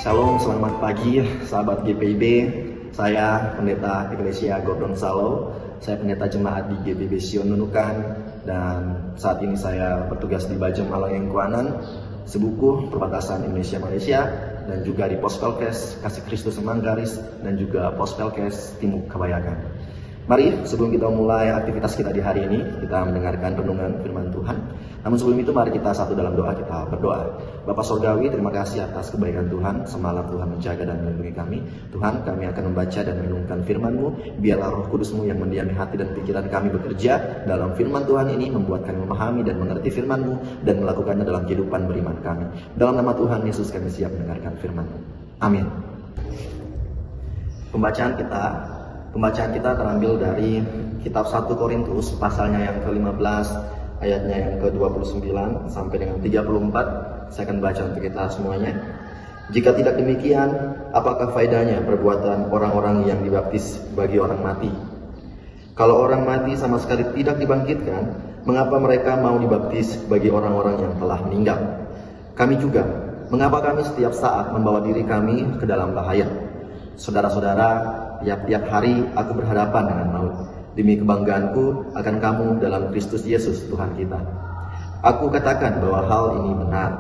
Shalom, selamat pagi sahabat GPIB. Saya Pendeta Iglesia Gordon Salo. Saya pendeta jemaat di GPIB Sion Nunukan, dan saat ini saya bertugas di Bajem Alang Kuanan, Sebuku Perbatasan Indonesia Malaysia, dan juga di Pospelkes Kasih Kristus Manggaris, dan juga Pospelkes Timur Kabayakan. Mari sebelum kita mulai aktivitas kita di hari ini, kita mendengarkan renungan firman Tuhan. Namun sebelum itu mari kita satu dalam doa, kita berdoa. Bapa Sorgawi, terima kasih atas kebaikan Tuhan. Semalam Tuhan menjaga dan melindungi kami. Tuhan, kami akan membaca dan merenungkan firman-Mu. Biarlah Roh Kudus-Mu yang mendiami hati dan pikiran kami bekerja dalam firman Tuhan ini, membuat kami memahami dan mengerti firman-Mu dan melakukannya dalam kehidupan beriman kami. Dalam nama Tuhan Yesus kami siap mendengarkan firman-Mu. Amin. Pembacaan kita terambil dari kitab 1 Korintus pasalnya yang ke-15, ayatnya yang ke-29 sampai dengan 34. Saya akan baca untuk kita semuanya. Jika tidak demikian, apakah faedahnya perbuatan orang-orang yang dibaptis bagi orang mati? Kalau orang mati sama sekali tidak dibangkitkan, mengapa mereka mau dibaptis bagi orang-orang yang telah meninggal? Kami juga, mengapa kami setiap saat membawa diri kami ke dalam bahaya? Saudara-saudara, tiap-tiap hari aku berhadapan dengan maut, demi kebanggaanku akan kamu dalam Kristus Yesus Tuhan kita. Aku katakan bahwa hal ini benar.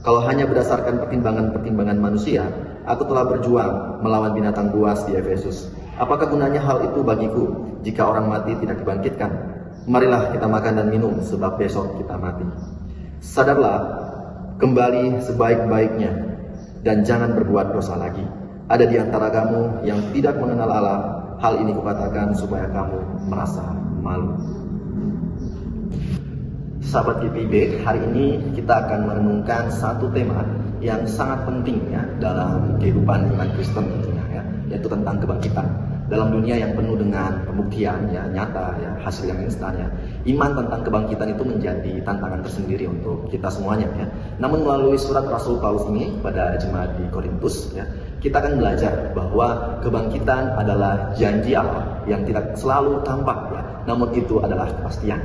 Kalau hanya berdasarkan pertimbangan manusia, aku telah berjuang melawan binatang buas di Efesus. Apakah gunanya hal itu bagiku jika orang mati tidak dibangkitkan? Marilah kita makan dan minum, sebab besok kita mati. Sadarlah, kembali sebaik-baiknya, dan jangan berbuat dosa lagi. Ada di antara kamu yang tidak mengenal Allah. Hal ini kukatakan supaya kamu merasa malu. Sahabat GPIB, hari ini kita akan merenungkan satu tema yang sangat penting ya dalam kehidupan iman Kristen tentunya ya, yaitu tentang kebangkitan. Dalam dunia yang penuh dengan pembuktian ya nyata ya, hasil yang instan ya, iman tentang kebangkitan itu menjadi tantangan tersendiri untuk kita semuanya ya. Namun melalui surat Rasul Paulus ini pada jemaat di Korintus ya, kita akan belajar bahwa kebangkitan adalah janji Allah yang tidak selalu tampak ya, namun itu adalah kepastian.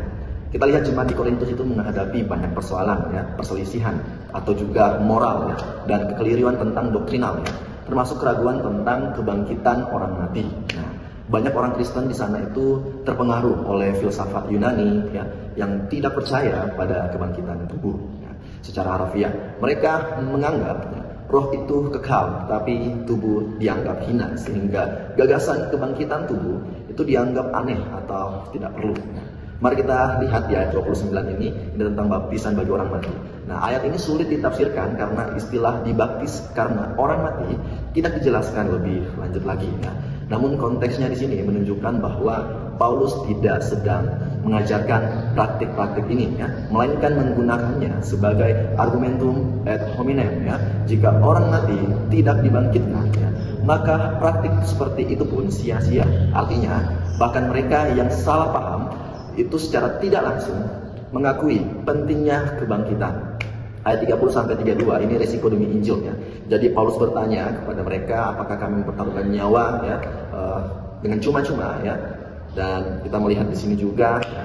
Kita lihat jemaat di Korintus itu menghadapi banyak persoalan ya, perselisihan atau juga moral ya, dan kekeliruan tentang doktrinal ya, termasuk keraguan tentang kebangkitan orang mati. Nah, banyak orang Kristen di sana itu terpengaruh oleh filsafat Yunani ya, yang tidak percaya pada kebangkitan tubuh ya. Secara harfiah, mereka menganggap ya, roh itu kekal, tapi tubuh dianggap hina, sehingga gagasan kebangkitan tubuh itu dianggap aneh atau tidak perlu. Mari kita lihat ya, 29 ini tentang baptisan bagi orang mati. Nah, ayat ini sulit ditafsirkan karena istilah dibaptis karena orang mati tidak dijelaskan lebih lanjut lagi ya. Namun konteksnya di sini menunjukkan bahwa Paulus tidak sedang mengajarkan praktik-praktik ini ya, melainkan menggunakannya sebagai argumentum ad hominem ya. Jika orang mati tidak dibangkitkan ya, maka praktik seperti itu pun sia-sia. Artinya bahkan mereka yang salah paham itu secara tidak langsung mengakui pentingnya kebangkitan. Ayat 30-32 ini resiko demi Injil ya. Jadi Paulus bertanya kepada mereka, apakah kami mempertaruhkan nyawa ya dengan cuma-cuma ya. Dan kita melihat di sini juga ya,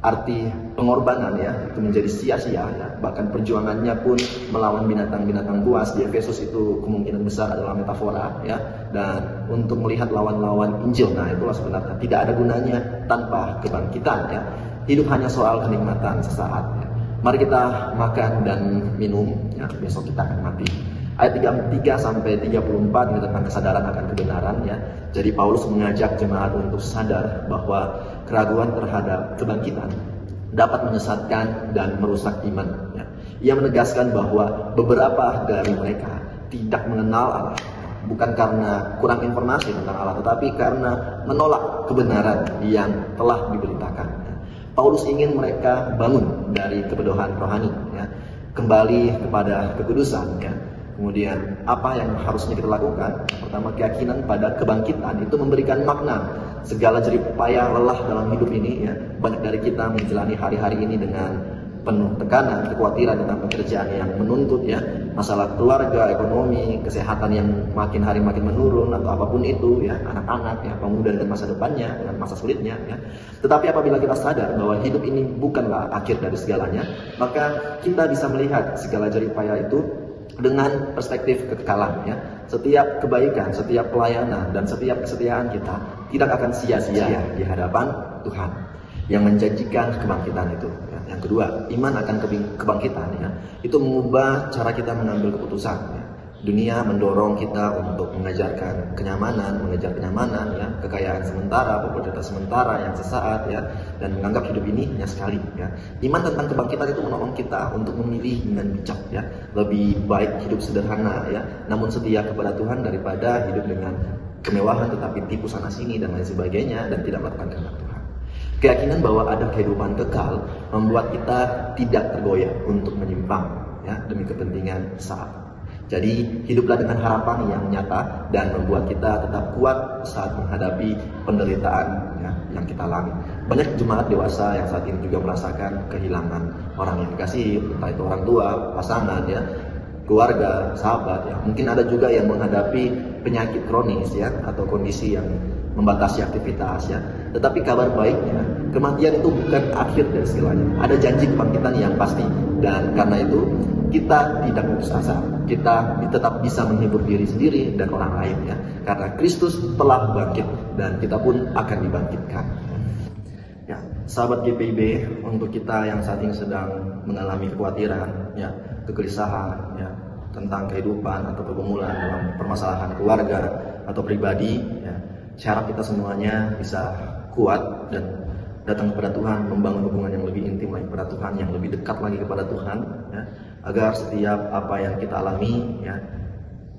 arti pengorbanan ya itu menjadi sia-sia ya. Bahkan perjuangannya pun melawan binatang-binatang buas di Efesus itu kemungkinan besar adalah metafora ya. Dan untuk melihat lawan-lawan Injil, nah itulah sebenarnya tidak ada gunanya tanpa kebangkitan ya. Hidup hanya soal kenikmatan sesaat ya. Mari kita makan dan minum ya, besok kita akan mati. Ayat 33-34 ini tentang kesadaran akan kebenaran ya. Jadi Paulus mengajak jemaat untuk sadar bahwa keraguan terhadap kebangkitan dapat menyesatkan dan merusak iman ya. Ia menegaskan bahwa beberapa dari mereka tidak mengenal Allah, bukan karena kurang informasi tentang Allah, tetapi karena menolak kebenaran yang telah diberitakan ya. Paulus ingin mereka bangun dari kebodohan rohani ya, kembali kepada kekudusan ya. Kemudian apa yang harusnya kita lakukan? Pertama, keyakinan pada kebangkitan itu memberikan makna segala jerih payah lelah dalam hidup ini ya. Banyak dari kita menjalani hari-hari ini dengan penuh tekanan, kekhawatiran tentang pekerjaan yang menuntut ya, masalah keluarga, ekonomi, kesehatan yang makin hari makin menurun atau apapun itu ya, anak-anak ya, pemuda dengan masa depannya, dengan masa sulitnya ya. Tetapi apabila kita sadar bahwa hidup ini bukanlah akhir dari segalanya, maka kita bisa melihat segala jerih payah itu dengan perspektif kekekalan ya. Setiap kebaikan, setiap pelayanan, dan setiap kesetiaan kita tidak akan sia-sia di hadapan Tuhan yang menjanjikan kebangkitan itu ya. Yang kedua, iman akan kebangkitan ya, itu mengubah cara kita mengambil keputusan ya. Dunia mendorong kita untuk mengejar kenyamanan ya, kekayaan sementara, popularitas sementara yang sesaat ya, dan menganggap hidup ini hanya sekali ya. Iman tentang kebangkitan itu menolong kita untuk memilih dengan bijak ya, lebih baik hidup sederhana ya, namun setia kepada Tuhan daripada hidup dengan kemewahan tetapi tipu sana sini dan lain sebagainya dan tidak melakukan kehendak Tuhan. Keyakinan bahwa ada kehidupan kekal membuat kita tidak tergoyah untuk menyimpang ya demi kepentingan saat. Jadi hiduplah dengan harapan yang nyata dan membuat kita tetap kuat saat menghadapi penderitaan ya, yang kita alami. Banyak jemaat dewasa yang saat ini juga merasakan kehilangan orang yang dikasihi, entah itu orang tua, pasangan ya, keluarga, sahabat ya. Mungkin ada juga yang menghadapi penyakit kronis ya, atau kondisi yang membatasi aktivitas ya. Tetapi kabar baiknya, kematian itu bukan akhir dari segalanya. Ada janji kebangkitan yang pasti, dan karena itu kita tidak putus asa. Kita tetap bisa menghibur diri sendiri dan orang lain ya. Karena Kristus telah bangkit dan kita pun akan dibangkitkan. Ya, sahabat GPIB, untuk kita yang saat ini sedang mengalami kekhawatiran ya, kegelisahan ya, tentang kehidupan atau pergumulan dalam permasalahan keluarga atau pribadi ya, saya harap kita semuanya bisa kuat dan datang kepada Tuhan, membangun hubungan yang lebih intim lagi kepada Tuhan, yang lebih dekat lagi kepada Tuhan ya, agar setiap apa yang kita alami ya,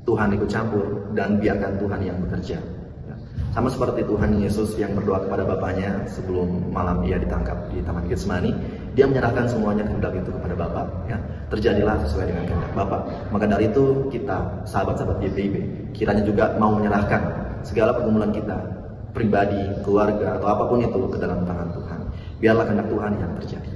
Tuhan ikut campur dan biarkan Tuhan yang bekerja ya. Sama seperti Tuhan Yesus yang berdoa kepada Bapaknya sebelum malam ia ditangkap di Taman Getsemani, dia menyerahkan semuanya kehendak itu kepada Bapa ya. Terjadilah sesuai dengan kehendak Bapa. Maka dari itu kita, sahabat-sahabat GPIB, kiranya juga mau menyerahkan segala pergumulan kita, pribadi, keluarga, atau apapun itu ke dalam tangan Tuhan. Biarlah kehendak Tuhan yang terjadi.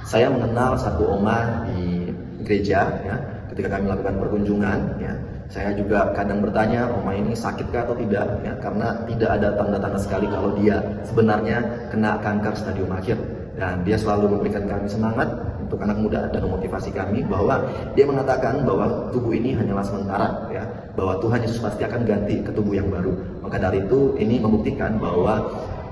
Saya mengenal satu oma di gereja ya, ketika kami melakukan perkunjungan ya, saya juga kadang bertanya, oma ini sakitkah atau tidak ya, karena tidak ada tanda-tanda sekali kalau dia sebenarnya kena kanker stadium akhir. Dan dia selalu memberikan kami semangat untuk anak muda dan memotivasi kami bahwa dia mengatakan bahwa tubuh ini hanyalah sementara ya, bahwa Tuhan Yesus pasti akan ganti ke tubuh yang baru. Maka dari itu ini membuktikan bahwa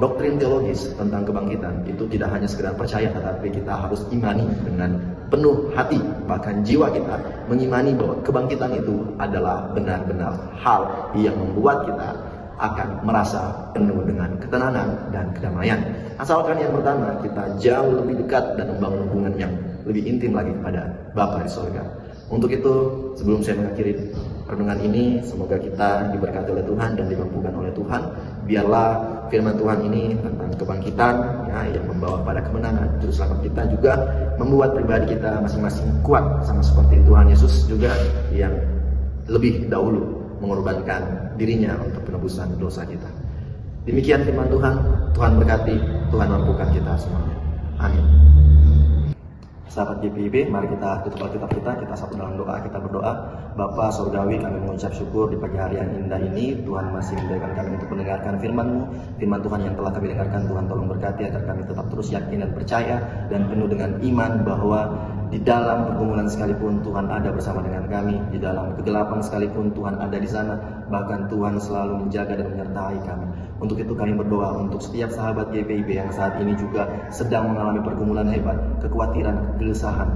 doktrin teologis tentang kebangkitan itu tidak hanya sekedar percaya, tetapi kita harus imani dengan penuh hati, bahkan jiwa kita mengimani bahwa kebangkitan itu adalah benar-benar hal yang membuat kita akan merasa penuh dengan ketenangan dan kedamaian. Asalkan yang pertama kita jauh lebih dekat dan membangun hubungan yang lebih intim lagi kepada Bapa di surga. Untuk itu, sebelum saya mengakhiri renungan ini, semoga kita diberkati oleh Tuhan dan dimampukan oleh Tuhan. Biarlah firman Tuhan ini tentang kebangkitan ya, yang membawa pada kemenangan juru selamat kita juga membuat pribadi kita masing-masing kuat, sama seperti Tuhan Yesus juga yang lebih dahulu mengorbankan dirinya untuk penebusan dosa kita. Demikian firman Tuhan. Tuhan berkati, Tuhan mampukan kita semuanya. Amin. Sahabat GPIB, mari kita tutup Alkitab kita satu dalam doa. Kita berdoa. Bapa Surgawi, kami mengucap syukur di pagi hari yang indah ini. Tuhan masih memberikan kami untuk mendengarkan firman-Mu. Firman Tuhan yang telah kami dengarkan, Tuhan tolong berkati agar kami tetap terus yakin dan percaya dan penuh dengan iman bahwa di dalam pergumulan sekalipun Tuhan ada bersama dengan kami. Di dalam kegelapan sekalipun Tuhan ada di sana. Bahkan Tuhan selalu menjaga dan menyertai kami. Untuk itu kami berdoa untuk setiap sahabat GPIB yang saat ini juga sedang mengalami pergumulan hebat, kekhawatiran, kegelisahan.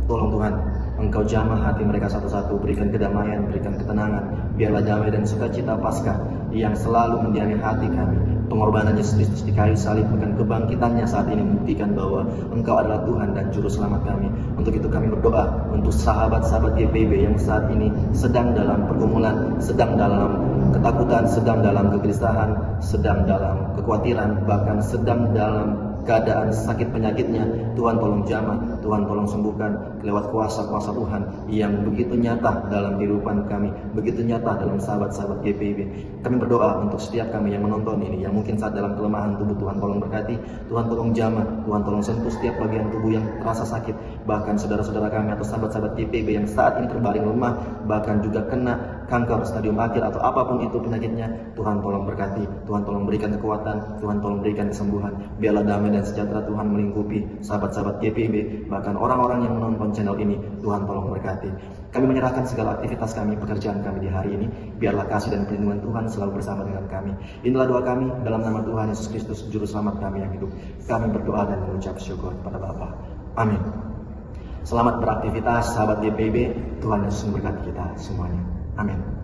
Tolong Tuhan, Engkau jamah hati mereka satu-satu, berikan kedamaian, berikan ketenangan. Biarlah damai dan sukacita Paskah yang selalu mendiami hati kami. Pengorbanan Yesus Kristus di kayu salib, bahkan kebangkitannya saat ini membuktikan bahwa Engkau adalah Tuhan dan Juru Selamat kami. Untuk itu kami berdoa untuk sahabat-sahabat GPIB yang saat ini sedang dalam pergumulan, sedang dalam ketakutan, sedang dalam kegelisahan, sedang dalam kekhawatiran, bahkan sedang dalam keadaan sakit penyakitnya. Tuhan tolong jamah, Tuhan tolong sembuhkan lewat kuasa-kuasa Tuhan yang begitu nyata dalam kehidupan kami, begitu nyata dalam sahabat-sahabat GPIB. Kami berdoa untuk setiap kami yang menonton ini, yang mungkin saat dalam kelemahan tubuh, Tuhan tolong berkati, Tuhan tolong jamah, Tuhan tolong sentuh setiap bagian tubuh yang terasa sakit. Bahkan saudara-saudara kami atau sahabat-sahabat GPIB yang saat ini terbaring lemah, bahkan juga kena kanker stadium akhir atau apapun itu penyakitnya, Tuhan tolong berkati, Tuhan tolong berikan kekuatan, Tuhan tolong berikan kesembuhan. Biarlah damai dan sejahtera Tuhan melingkupi sahabat-sahabat GPIB, bahkan orang-orang yang menonton channel ini. Tuhan tolong berkati. Kami menyerahkan segala aktivitas kami, pekerjaan kami di hari ini. Biarlah kasih dan perlindungan Tuhan selalu bersama dengan kami. Inilah doa kami dalam nama Tuhan Yesus Kristus, Juru Selamat kami yang hidup. Kami berdoa dan mengucap syukur kepada Bapa. Amin. Selamat beraktivitas sahabat YPIB. Tuhan Yesus memberkati kita semuanya. Amin.